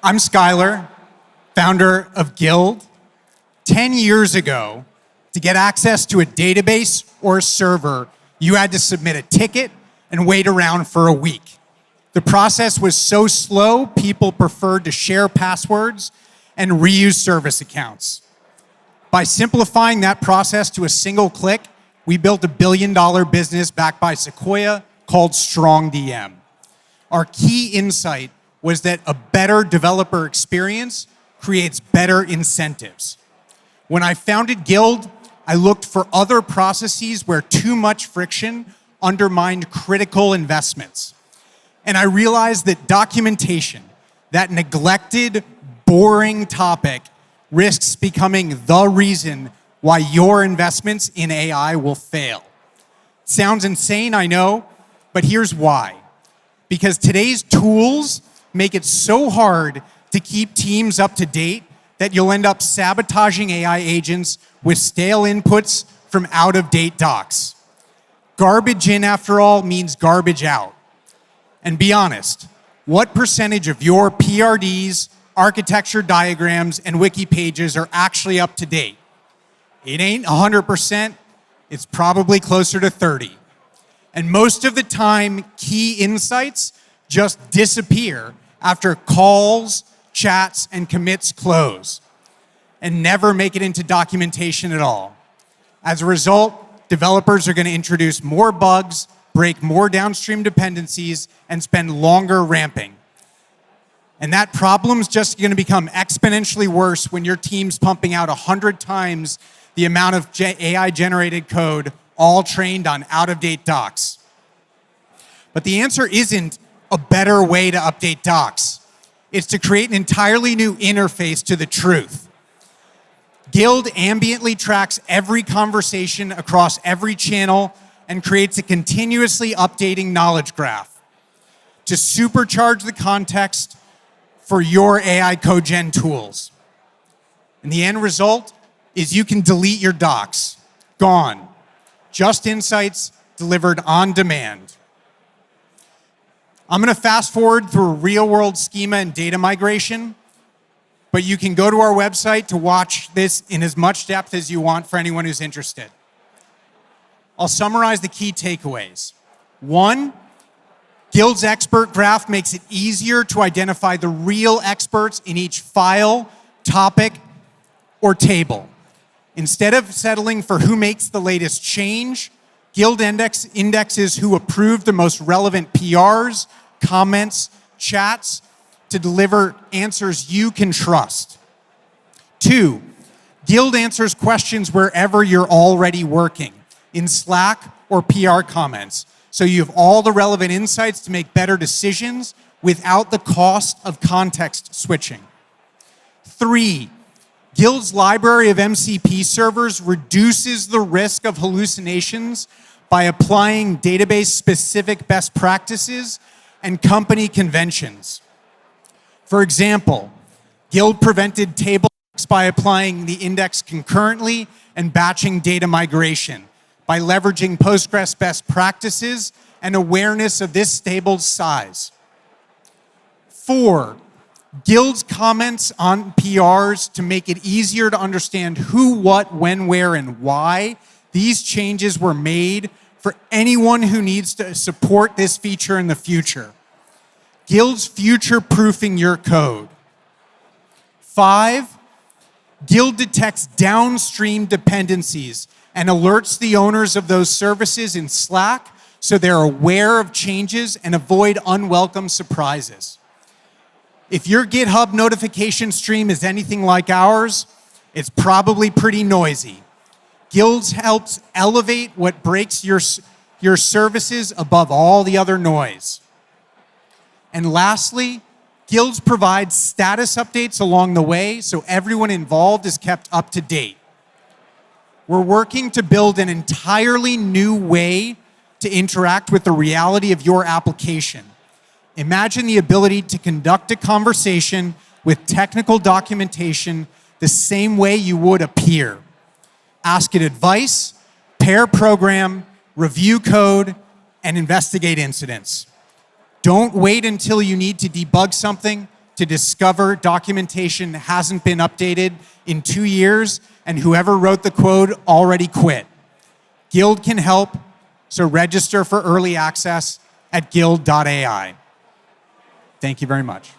I'm Schuyler, founder of Guilde. 10 years ago, to get access to a database or a server, you had to submit a ticket and wait around for a week. The process was so slow, people preferred to share passwords and reuse service accounts. By simplifying that process to a single click, we built a billion-dollar business backed by Sequoia called StrongDM. Our key insight was that a better developer experience creates better incentives. When I founded Guilde, I looked for other processes where too much friction undermined critical investments. And I realized that documentation, that neglected, boring topic, risks becoming the reason why your investments in AI will fail. Sounds insane, I know, but here's why. Because today's tools make it so hard to keep teams up to date that you'll end up sabotaging AI agents with stale inputs from out-of-date docs. Garbage in, after all, means garbage out. And be honest, what percentage of your PRDs, architecture diagrams, and wiki pages are actually up to date? It ain't 100%, it's probably closer to 30. And most of the time, key insights just disappear after calls, chats, and commits close, and never make it into documentation at all. As a result, developers are going to introduce more bugs, break more downstream dependencies, and spend longer ramping. And that problem's just going to become exponentially worse when your team's pumping out 100 times the amount of AI-generated code, all trained on out-of-date docs. But the answer isn't a better way to update docs. It's to create an entirely new interface to the truth. Guilde ambiently tracks every conversation across every channel and creates a continuously updating knowledge graph to supercharge the context for your AI code gen tools. And the end result is you can delete your docs. Gone. Just insights delivered on demand. I'm going to fast forward through a real-world schema and data migration, but you can go to our website to watch this in as much depth as you want for anyone who's interested. I'll summarize the key takeaways. 1, Guilde's expert graph makes it easier to identify the real experts in each file, topic, or table. Instead of settling for who makes the latest change, Guilde indexes who approved the most relevant PRs, comments, chats to deliver answers you can trust. 2, Guilde answers questions wherever you're already working, in Slack or PR comments, so you have all the relevant insights to make better decisions without the cost of context switching. 3, Guilde's library of MCP servers reduces the risk of hallucinations by applying database-specific best practices and company conventions. For example, Guilde prevented table locks by applying the index concurrently and batching data migration by leveraging Postgres best practices and awareness of this table's size. 4, Guilde's comments on PRs to make it easier to understand who, what, when, where, and why these changes were made for anyone who needs to support this feature in the future. Guilde's future-proofing your code. 5, Guilde detects downstream dependencies and alerts the owners of those services in Slack so they're aware of changes and avoid unwelcome surprises. If your GitHub notification stream is anything like ours, it's probably pretty noisy. Guilde helps elevate what breaks your services above all the other noise. And lastly, Guilde provides status updates along the way so everyone involved is kept up to date. We're working to build an entirely new way to interact with the reality of your application. Imagine the ability to conduct a conversation with technical documentation the same way you would a peer. Ask it advice, pair program, review code, and investigate incidents. Don't wait until you need to debug something. to discover documentation hasn't been updated in 2 years, and whoever wrote the code already quit. Guilde can help, so register for early access at guilde.ai. Thank you very much.